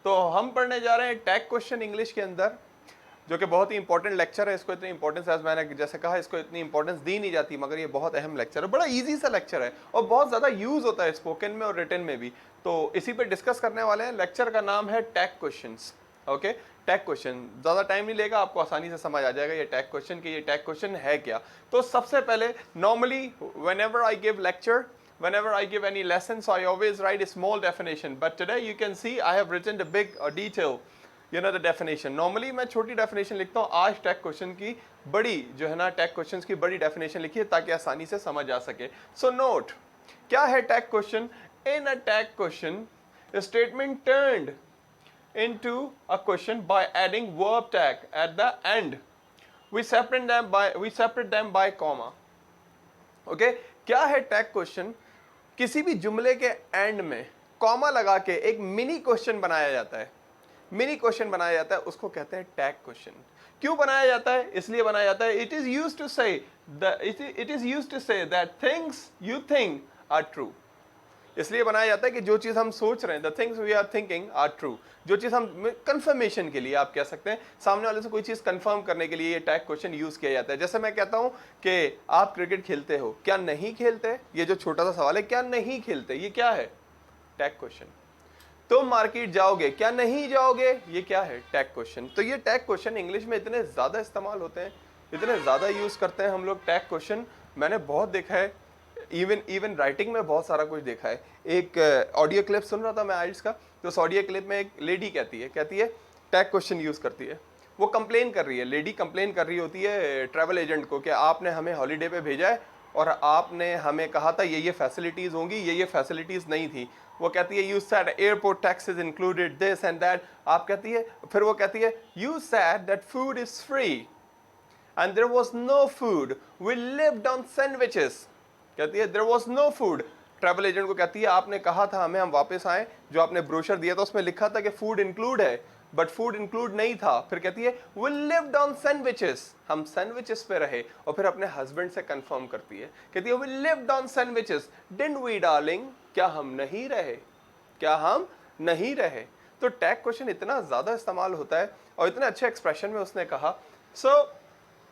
तो हम पढ़ने जा रहे हैं टैग क्वेश्चन इंग्लिश के अंदर, जो कि बहुत ही इंपॉर्टेंट लेक्चर है। इसको इतनी इंपॉर्टेंस, एज मैंने जैसे कहा, इसको इतनी इंपॉर्टेंस दी नहीं जाती, मगर ये बहुत अहम लेक्चर है। बड़ा इजी सा लेक्चर है और बहुत ज़्यादा यूज़ होता है स्पोकन में और रिटन में भी। तो इसी पे डिस्कस करने वाले हैं। लेक्चर का नाम है tag questions. Okay, tag question ज़्यादा टाइम नहीं लेगा, आपको आसानी से समझ आ जाएगा ये टैग क्वेश्चन कि ये टैग क्वेश्चन है क्या। तो सबसे पहले, normally whenever I give lecture, whenever I give any lessons, I always write a small definition, but today you can see I have written the big detail, the definition. Normally मैं छोटी definition लिखता हूँ, आज tag question की बड़ी जो है ना, टैग क्वेश्चंस की बड़ी definition लिखी है ताकि आसानी से समझ आ सके। So note, क्या है tag question? In a tag question, a statement turned into a question by adding verb tag at the end. We separate them by comma. Okay, क्या है टैग क्वेश्चन? किसी भी जुमले के एंड में कॉमा लगा के एक मिनी क्वेश्चन बनाया जाता है। मिनी क्वेश्चन बनाया जाता है, उसको कहते हैं टैग क्वेश्चन। क्यों बनाया जाता है? इसलिए बनाया जाता है, it is used to say that things you think are true. इसलिए बनाया जाता है कि जो चीज हम सोच रहे हैं, the things we are thinking are true, जो चीज हम कंफर्मेशन के लिए, आप कह सकते हैं सामने वाले से कोई चीज कंफर्म करने के लिए ये टैग क्वेश्चन यूज किया जाता है। जैसे मैं कहता हूं कि आप क्रिकेट खेलते हो, क्या नहीं खेलते? ये जो छोटा सा सवाल है, क्या नहीं खेलते, ये क्या है? Tag question. तुम मार्केट जाओगे, क्या नहीं जाओगे, ये क्या है? Tag question. तो ये टैग क्वेश्चन इंग्लिश में इतने ज्यादा इस्तेमाल होते हैं, इतने ज्यादा यूज करते हैं हम लोग टैग क्वेश्चन। मैंने बहुत देखा है, इवन राइटिंग में बहुत सारा कुछ देखा है। एक ऑडियो क्लिप सुन रहा था मैं आइल्स का, तो उस ऑडियो क्लिप में एक लेडी कहती है टैग क्वेश्चन यूज करती है। वो कंप्लेन कर रही है, लेडी कंप्लेन कर रही होती है ट्रैवल एजेंट को कि आपने हमें हॉलीडे पे भेजा है और आपने हमें कहा था ये फैसिलिटीज होंगी, ये फैसिलिटीज नहीं थी। वो कहती है, you said airport taxes included this and that. आप कहती है, फिर वो कहती है, you said that food is free and there was no food, we lived on sandwiches. कहती है there was no food. Travel agent को कहती है, आपने कहा था हमें, हम वापस आए, जो आपने ब्रोशर दिया था उसमें लिखा था कि फूड इंक्लूड है, बट फूड इंक्लूड नहीं था। फिर कहती है, वी लिव्ड ऑन सैंडविचेस, हम सैंडविचेस पे रहे। और फिर अपने हस्बैंड से कंफर्म करती है, कहती है, we lived on sandwiches, didn't we darling, क्या हम नहीं रहे, क्या हम नहीं रहे। तो टैग क्वेश्चन इतना ज्यादा इस्तेमाल होता है और इतने अच्छे एक्सप्रेशन में उसने कहा। So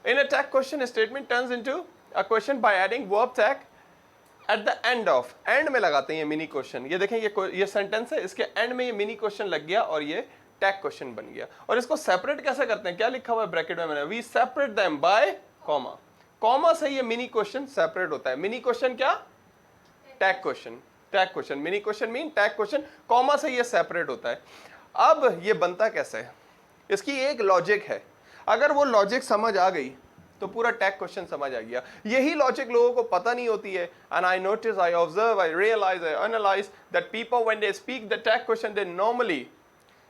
in a tag question, statement turns into a question by adding verb tag at the end of. End में लगाते हैं ये मिनी क्वेश्चन। ये देखें, ये सेंटेंस है, इसके एंड में ये मिनी क्वेश्चन लग गया और ये टैग क्वेश्चन बन गया। और इसको सेपरेट कैसे करते हैं? क्या लिखा हुआ है ब्रैकेट में मैंने? We separate them by comma. Comma से ये मिनी क्वेश्चन सेपरेट होता है। मिनी क्वेश्चन क्या? Tag question. Tag question, mini question mean tag question. Comma से ये सेपरेट होता है। अब ये बनता कैसे है? इसकी एक लॉजिक है। अगर वो लॉजिक समझ आ गई तो पूरा टैग क्वेश्चन समझ आ गया। यही लॉजिक लोगों को पता नहीं होती है। And I notice, I observe, I realize, I analyze that people when they speak the tag question they normally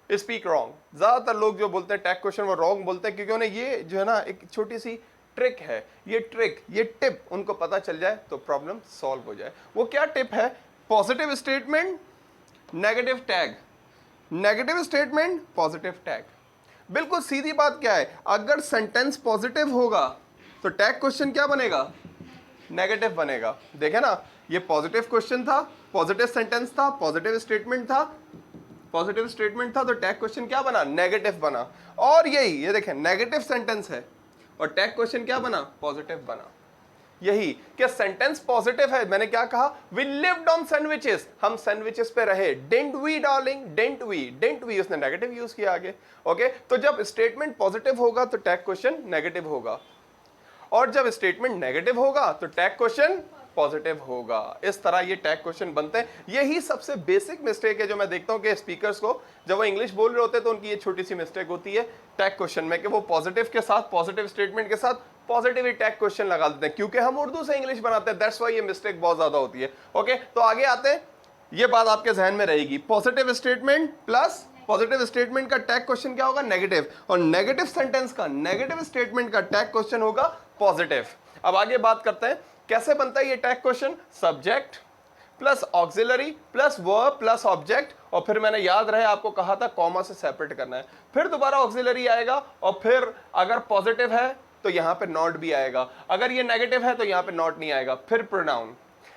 speak wrong. ज्यादातर लोग जो बोलते हैं टैग क्वेश्चन वो रॉन्ग बोलते हैं, क्योंकि उन्हें ये जो है ना, एक छोटी सी ट्रिक है, ये ट्रिक, ये टिप उनको पता चल जाए तो प्रॉब्लम सॉल्व हो जाए। वो क्या टिप है? Positive statement, negative tag, negative statement, positive tag. बिल्कुल सीधी बात क्या है, अगर सेंटेंस पॉजिटिव होगा तो टैग क्वेश्चन क्या बनेगा? नेगेटिव बनेगा। देखे ना, ये पॉजिटिव क्वेश्चन था, पॉजिटिव सेंटेंस था, पॉजिटिव स्टेटमेंट था, पॉजिटिव स्टेटमेंट था, तो टैग क्वेश्चन क्या बना? नेगेटिव बना। और यही, ये देखें, नेगेटिव सेंटेंस है और टैग क्वेश्चन क्या बना? पॉजिटिव बना। यही कि सेंटेंस पॉजिटिव है, मैंने क्या कहा? वी लिव्ड ऑन सैंडविचेस, हम सैंडविचेस पे रहे। Didn't we darling, didn't we, उसने नेगेटिव यूज किया आगे। ओके, तो जब स्टेटमेंट पॉजिटिव होगा तो टैग क्वेश्चन नेगेटिव होगा, और जब स्टेटमेंट नेगेटिव होगा तो टैग क्वेश्चन पॉजिटिव होगा। इस तरह ये टैग क्वेश्चन बनते हैं। यही सबसे बेसिक मिस्टेक है जो मैं देखता हूं कि स्पीकर्स को, जब वो इंग्लिश बोल रहे होते हैं तो उनकी ये छोटी सी मिस्टेक होती है टैग क्वेश्चन में, कि वो पॉजिटिव के साथ, पॉजिटिव स्टेटमेंट के साथ पॉजिटिव ही टैग क्वेश्चन लगा देते हैं, क्योंकि हम उर्दू से इंग्लिश बनाते हैं। दैट्स व्हाई ये मिस्टेक बहुत ज्यादा होती है। ओके, तो आगे आते हैं, ये बात आपके जहन में रहेगी। Positive statement plus positive statement का टैग क्वेश्चन क्या होगा? नेगेटिव। और नेगेटिव सेंटेंस का, नेगेटिव स्टेटमेंट का टैग क्वेश्चन होगा पॉजिटिव। अब आगे बात करते हैं कैसे बनता है ये tag question. Subject plus auxiliary plus verb plus object, और फिर मैंने याद रहे आपको कहा था कॉमा से सेपरेट करना है। फिर दोबारा ऑक्सिलरी आएगा, और फिर अगर पॉजिटिव है तो यहां पे नॉट भी आएगा, अगर ये नेगेटिव है तो यहां पे नॉट नहीं आएगा। फिर प्रोनाउन।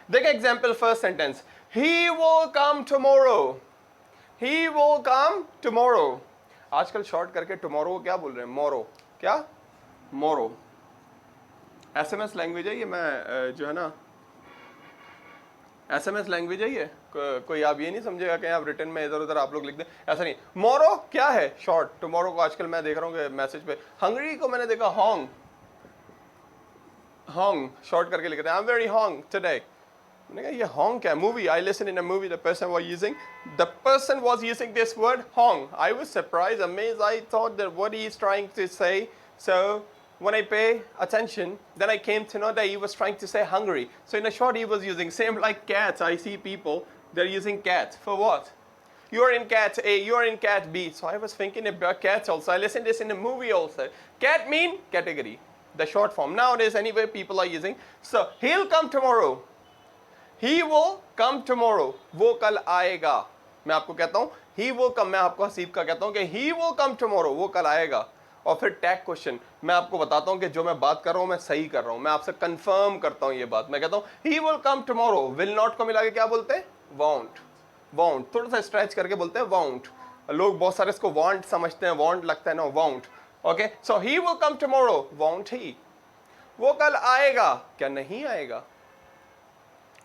देखिए example, first sentence, he will come tomorrow, he will come tomorrow. आजकल शॉर्ट करके टुमारो को क्या बोल रहे हैं? मोरो। क्या? मोरो। एसएमएस लैंग्वेज है ये। मैं जो है ना एसएमएस लैंग्वेज है ये। कोई आप ये नहीं समझेगा कि आप रिटर्न में इधर उधर आप लोग लिख दें, ऐसा नहीं। मोरो क्या है? शॉर्ट। टुमारो को आजकल मैं देख रहा हूँ कि मैसेज पे हंगरी को मैंने देखा होंग, होंग शॉर्ट करके लिख रहे हैं, I am very hong today. मैंने कहा ये होंग क्या? Movie, I listen in a movie, the person was using this word hong. I was surprised, amazed, I thought that what he is trying to say. So when I pay attention, then I came to know that he was trying to say hungry. So in a short, he was using same like cats. I see people, they're using cat for what? You're in cat A, you're in cat B. So I was thinking about cats also. I listened this in a movie also. Cat mean category, the short form. Nowadays, anyway, people are using. So he'll come tomorrow. He will come tomorrow. वो कल आएगा। मैं आपको कहता हूँ he will come, मैं आपको हसीब का कहता हूँ कि he will come tomorrow, वो कल आएगा। और फिर टैग क्वेश्चन, मैं आपको बताता हूं कि जो मैं बात कर रहा हूं मैं सही कर रहा हूं, मैं आपसे कंफर्म करता हूं ये बात। मैं कहता हूं ही will come tomorrow, will not को मिला के क्या बोलते हैं? वॉन्ट। वॉन्ट थोड़ा सा स्ट्रेच करके बोलते हैं वॉन्ट। लोग बहुत सारे इसको वॉन्ट समझते हैं, वॉन्ट लगता है ना, won't. Okay, so he will come tomorrow, won't he. वो कल आएगा, क्या नहीं आएगा?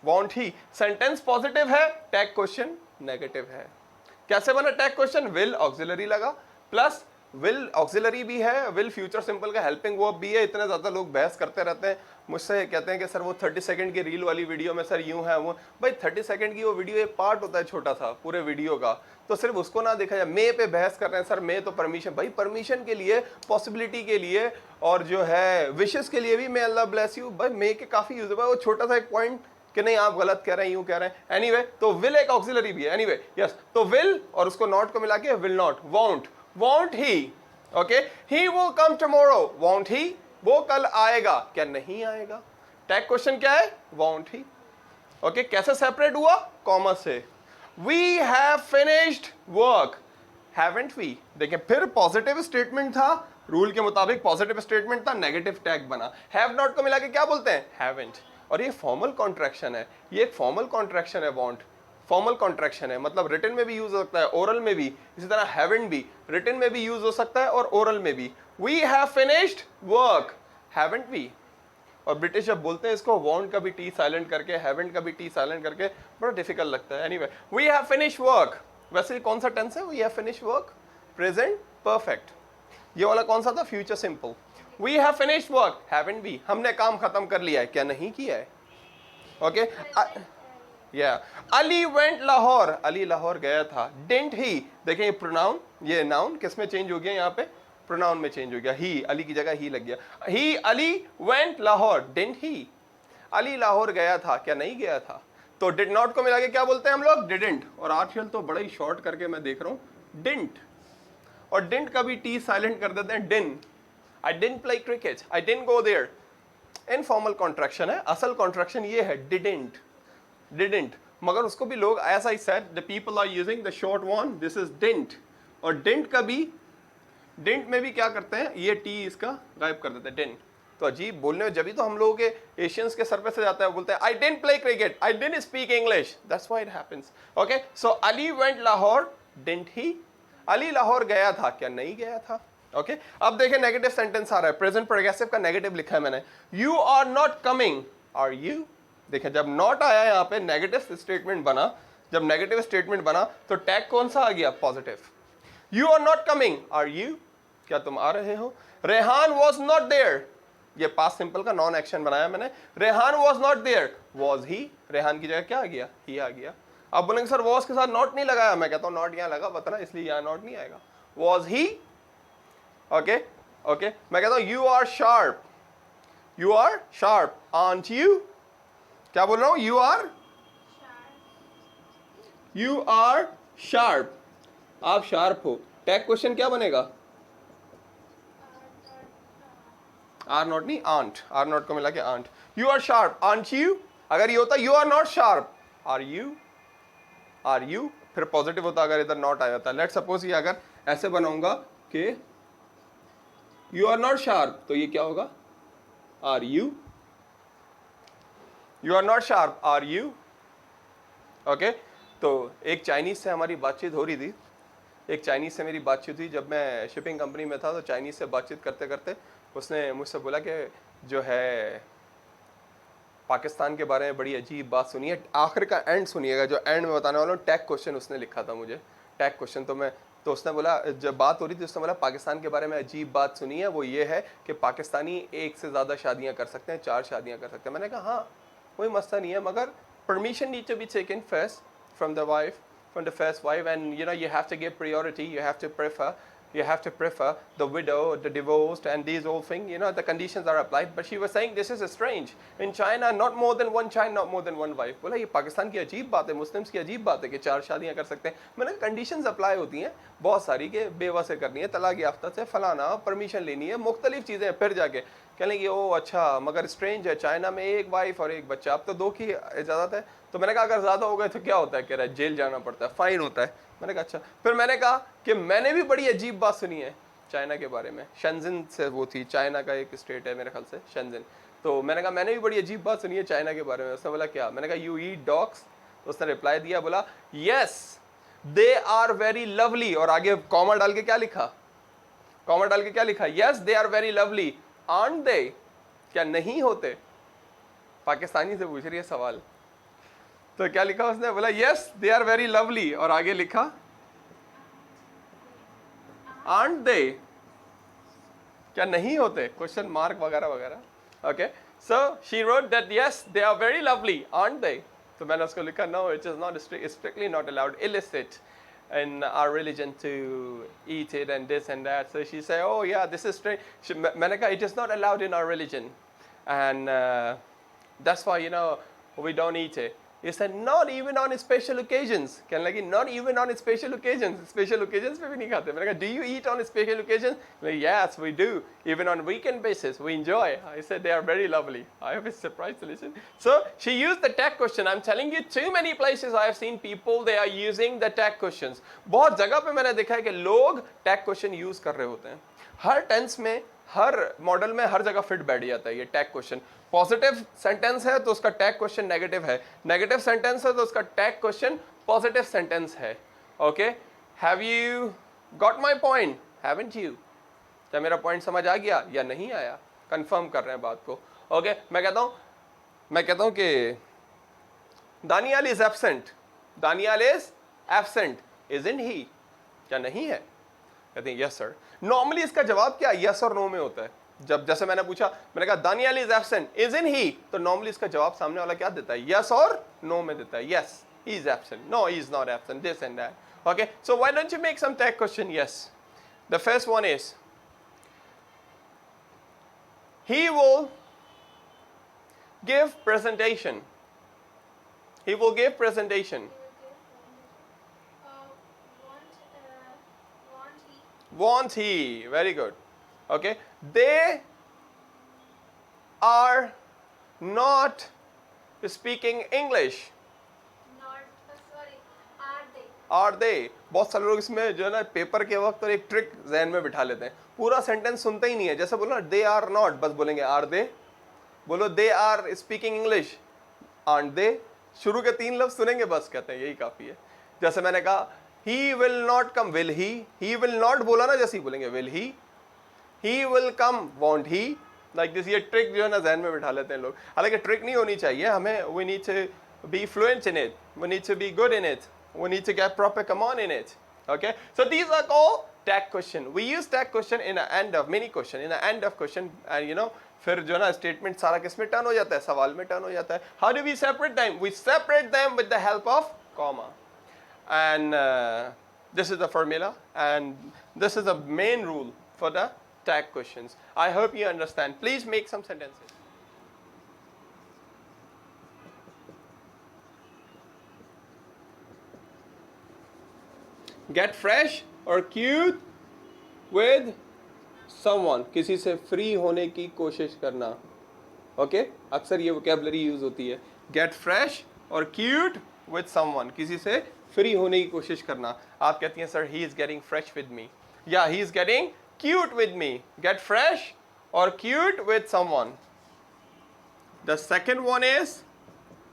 Won't he. सेंटेंस पॉजिटिव है, टैग क्वेश्चन नेगेटिव है। कैसे बना टैग क्वेश्चन? विल ऑक्सिलरी लगा, प्लस विल ऑक्सिलरी भी है, विल फ्यूचर सिंपल का हेल्पिंग वर्ब भी है। इतने ज़्यादा लोग बहस करते रहते हैं मुझसे, कहते हैं कि सर वो 30 सेकंड की रील वाली वीडियो में सर यूं है वो। भाई 30 सेकंड की वो वीडियो एक पार्ट होता है छोटा सा पूरे वीडियो का, तो सिर्फ उसको ना देखा जाए। मे पे बहस कर रहे हैं सर, मे तो परमिशन, भाई परमिशन के लिए, पॉसिबिलिटी के लिए और जो है विशेस के लिए भी मे अल्लाह ब्लेस यू, भाई मे के काफ़ी यूज है। वो छोटा सा एक पॉइंट कि नहीं आप गलत कह रहे हैं, यूं कह रहे हैं। एनीवे तो विल एक ऑक्सिलरी भी है। एनीवे यस, तो विल और उसको नॉट को मिला के will not, won't. Won't he, okay, he will come tomorrow, won't he. वो कल आएगा, क्या नहीं आएगा? टैग क्वेश्चन क्या है? Won't he. ओके, कैसे सेपरेट हुआ? कॉमा से। We have finished work, haven't we. देखिए फिर पॉजिटिव स्टेटमेंट था, रूल के मुताबिक पॉजिटिव स्टेटमेंट था, नेगेटिव टैग बना। हैव नॉट को मिला के क्या बोलते हैं? हैवंट। और ये फॉर्मल कॉन्ट्रैक्शन है, ये एक फॉर्मल कॉन्ट्रैक्शन है वॉन्ट, फॉर्मल कॉन्ट्रैक्शन है, मतलब रिटन में भी यूज हो सकता है, ओरल में भी। इसी तरह हैवंट भी रिटन में भी यूज हो सकता है और ओरल में भी। We have finished work, haven't we. और ब्रिटिश जब बोलते हैं इसको वॉन्ट का भी टी साइलेंट करके, हैवंट का भी टी साइलेंट करके, बड़ा डिफिकल्ट लगता है। Anyway, we have finished work. वैसे कौन सा टेंस है? We have finished work, present perfect. ये वाला कौन सा था? Future simple. We have finished work, haven't we. हमने काम खत्म कर लिया है, क्या नहीं किया है? ओके, अली वेंट लाहौर, अली लाहौर गया था। डिडंट ही, देखें ये प्रोनाउन, ये नाउन किस में चेंज हो गया? यहाँ पे प्रोनाउन में चेंज हो गया। ही, अली की जगह ही लग गया। He, Ali went Lahore, didn't he. Ali Lahore गया था, क्या नहीं गया था? तो डिड नॉट को मिला के क्या बोलते हैं हम लोग? डिडंट। और आजकल तो बड़ा ही शॉर्ट करके मैं देख रहा हूँ डिडंट, और डिडंट का भी टी साइलेंट कर देते हैं, didn. I didn't play cricket, I didn't go there. Informal contraction है, असल कॉन्ट्रैक्शन ये है डिडंट, डिडंट। मगर उसको भी लोग ऐसा ही said, the people are using the short one, this is didn't. और डिडंट का भी, डिडंट में भी क्या करते हैं? ये टी इसका गायब कर देते हैं, डिडंट। तो अजीब बोलने में, जब भी तो हम लोगों के एशियंस के सर पे से जाता है, बोलते हैं आई didn't play cricket, I didn't speak English, that's why it happens. Okay, so Ali went Lahore, didn't he. Ali Lahore गया था, क्या नहीं गया था? ओके, अब देखें नेगेटिव सेंटेंस आ रहा है, प्रेजेंट प्रोग्रेसिव का नेगेटिव लिखा है मैंने। You are not coming, are you? देखें जब नॉट आया यहाँ पे नेगेटिव स्टेटमेंट बना, जब नेगेटिव स्टेटमेंट बना तो टैग कौन सा आ गया? Positive. You are not coming, are you? क्या तुम आ रहे हो? रेहान वॉज नॉट देयर, ये पास्ट सिंपल का नॉन एक्शन बनाया मैंने। Rehan was not there, was he. Rehan की जगह क्या आ गया? ही आ गया। अब बोलेंगे सर वॉज के साथ नॉट नहीं लगाया, मैं कहता हूँ नॉट यहाँ लगा पता ना, इसलिए यहाँ नॉट नहीं आएगा। Was he, okay okay. मैं कहता हूँ you are sharp, you are sharp, aren't you? क्या बोल रहा हूं? यू आर शार्प, आप शार्प हो। टैग क्वेश्चन क्या बनेगा? आर नॉट नहीं, आंट। आर नॉट को मिला के aren't. You are sharp, aren't you? अगर ये होता you are not sharp, are you? Are you फिर पॉजिटिव होता अगर इधर नॉट आया था। लेट सपोज ये अगर ऐसे बनाऊंगा कि यू आर नॉट शार्प, तो ये क्या होगा? Are you? You are not sharp, are you? Okay, तो एक चाइनीज़ से हमारी बातचीत हो रही थी, एक चाइनीज़ से मेरी बातचीत हुई जब मैं शिपिंग कंपनी में था। तो चाइनीज़ से बातचीत करते करते उसने मुझसे बोला कि जो है पाकिस्तान के बारे में बड़ी अजीब बात सुनी है। आखिर का एंड सुनिएगा, जो एंड में बताने वाला हूँ। टैग क्वेश्चन उसने लिखा था मुझे, टैग क्वेश्चन। तो उसने बोला, जब बात हो रही थी उसने बोला पाकिस्तान के बारे में अजीब बात सुनी है, वो ये है कि पाकिस्तानी एक से ज़्यादा शादियाँ कर सकते हैं, 4 शादियाँ कर सकते हैं। मैंने कहा हाँ कोई मसला नहीं है, मगर permission need to be taken first from the wife, from the first wife, and you have to give priority, you have to prefer the widow, the divorced, and these all things, the conditions are applied. But she was saying this is strange in China, not more than one child, not more than one wife. बोला ये पाकिस्तान की अजीब बात है, Muslims की अजीब बात है कि 4 शादियां कर सकते हैं। मैंने कंडीशंस अप्लाई होती हैं बहुत सारी, के बेवा से करनी है, तलाक याफ्ता से फलाना, परमिशन लेनी है, मुख्तलिफ चीज़ें। फिर जाके कहने की ओ अच्छा, मगर स्ट्रेंज है, चाइना में एक वाइफ और एक बच्चा, अब तो 2 की इजाज़त है। तो मैंने कहा अगर ज़्यादा हो गए तो क्या होता है? कह रहा है जेल जाना पड़ता है, फ़ाइन होता है। मैंने कहा अच्छा। फिर मैंने कहा कि मैंने भी बड़ी अजीब बात सुनी है चाइना के बारे में। शेंजन से वो थी, चाइना का एक स्टेट है मेरे ख्याल से, शेंजन। तो मैंने कहा मैंने भी बड़ी अजीब बात सुनी है चाइना के बारे में। उसने बोला क्या? मैंने कहा यू ईट डॉग्स। तो उसने रिप्लाई दिया, बोला yes they are very lovely, और आगे कॉमा डाल के क्या लिखा? कॉमा डाल के क्या लिखा? Yes they are very lovely aren't they, क्या नहीं होते? पाकिस्तानी से पूछ रही है सवाल। तो क्या लिखा उसने? बोला yes they are very lovely, और आगे लिखा आर्न्ट दे, क्या नहीं होते? क्वेश्चन मार्क वगैरह वगैरह। Okay, so she wrote that yes they are very lovely aren't they. तो मैंने उसको लिखा no it is not strictly not allowed, illicit in our religion to eat it and this and that. So she said, oh yeah, this is strange. मैंने कहा it is not allowed in our religion, and that's why we don't eat it. He said not even on special occasions. कहने लगी not even on special occasions. Special occasions पे भी नहीं खाते। मैंने कहा do you eat on special occasions? Like, yes we do, even on weekend basis we enjoy. I said they are very lovely. I was surprised to listen. So she used the tag question. I'm telling you, too many places I have seen people they are using the tag questions. बहुत जगह पे मैंने देखा है कि लोग tag question use कर रहे होते हैं। हर टेंस में, हर मॉडल में, हर जगह फिट बैठ जाता है ये टैग क्वेश्चन। पॉजिटिव सेंटेंस है तो उसका टैग क्वेश्चन नेगेटिव है, नेगेटिव सेंटेंस है तो उसका टैग क्वेश्चन पॉजिटिव सेंटेंस है। Okay, have you got my point? Haven't you? क्या मेरा पॉइंट समझ आ गया या नहीं आया? कंफर्म कर रहे हैं बात को। ओके, मैं कहता हूं कि Daniyal is absent, Daniyal is absent, isn't he? क्या नहीं है? कहते हैं यस सर। नॉर्मली इसका जवाब क्या यस और नो में होता है। जब जैसे मैंने पूछा, मैंने कहा Daniyal is absent, isn't he? तो नॉर्मली इसका जवाब सामने वाला क्या देता है? यस और नो में देता है। Yes he is absent, no he is not absent, this and that. Okay, so why don't you make some tag question? Yes, the first one is he will give presentation. He will give presentation. Want he? Very good. Okay, they are not speaking English. Are they? बहुत सारे लोग इसमें जो है ना paper के वक्त और एक ट्रिक जहन में बिठा लेते हैं, पूरा सेंटेंस सुनते ही नहीं है। जैसे बोलो ना दे आर नॉट, बस बोलेंगे आर दे। बोलो they are speaking English, aren't they. शुरू के 3 लफ्ज सुनेंगे बस, कहते हैं यही काफी है। जैसे मैंने कहा he will not come, will he will not बोला ना, जैसे ही बोलेंगे will he will come, want he, like this. ये ट्रिक जो है ना जहन में बिठा लेते हैं लोग, हालांकि ट्रिक नहीं होनी चाहिए हमें। We need to be fluent in it, we need to be good in it, we need to get proper command in it. Okay, so these are called tag question. We use tag question in the end of many question, in the end of question, and फिर जो ना statement सारा किस में turn हो जाता है? सवाल में टर्न हो जाता है। How do we separate them? We separate them with the help of comma, and this is the formula, and this is the main rule for the tag questions. I hope you understand. Please make some sentences. Get fresh or cute with someone. किसी से free होने की कोशिश करना। Okay, अक्सर ये vocabulary use होती है। Get fresh or cute with someone, किसी से फ्री होने की कोशिश करना। आप कहती हैं sir he is getting fresh with me, या he is getting cute with me. Get fresh or cute with someone. The second one is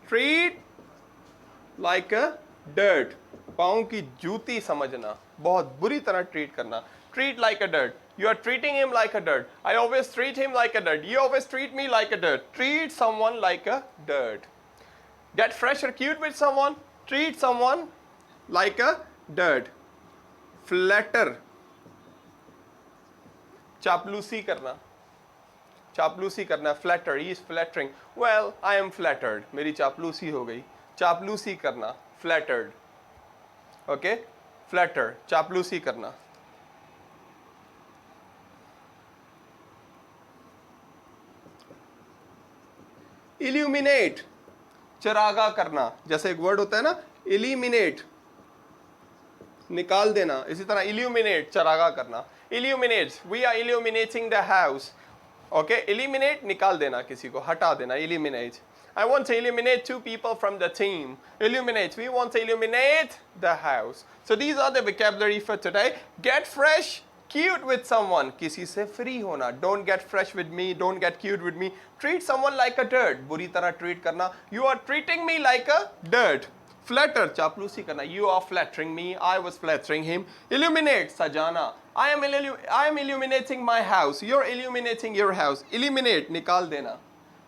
treat like a dirt, पाँव की जूती समझना, बहुत बुरी तरह ट्रीट करना. Treat like a dirt. You are treating him like a dirt. I always treat him like a dirt. You always treat me like a dirt. Treat someone like a dirt. Get fresh or cute with someone. Treat someone like a dirt. Flatter. चापलूसी करना. चापलूसी करना. Flatter. He is flattering. Well, I am flattered. मेरी चापलूसी हो गई. चापलूसी करना. Flattered. Okay? Flatter. चापलूसी करना. इल्यूमिनेट, चरागा करना. जैसे एक वर्ड होता है ना, इलिमिनेट, निकाल देना. इसी तरह इल्यूमिनेट, चरागा करना. Illuminate, we are illuminating the house. Okay, eliminate, निकाल देना, किसी को हटा देना. Illuminate. I want to eliminate 2 people from the team. Illuminate, we want to illuminate the house. So these are the vocabulary for today. Get fresh, cute with someone. किसी से free होना. Don't get fresh with me. Don't get cute with me. Treat someone like a dirt. बुरी तरह treat करना. You are treating me like a dirt. Flatter, चापलूसी करना. You are flattering me. I was flattering him. Illuminate, सजाना. I am illuminating my house. You're illuminating your house. Eliminate, निकाल देना.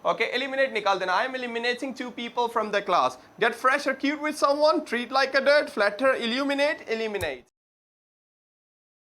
Okay, eliminate, निकाल देना. I am eliminating 2 people from the class. Get fresh or cute with someone. Treat like a dirt. Flatter, illuminate, eliminate.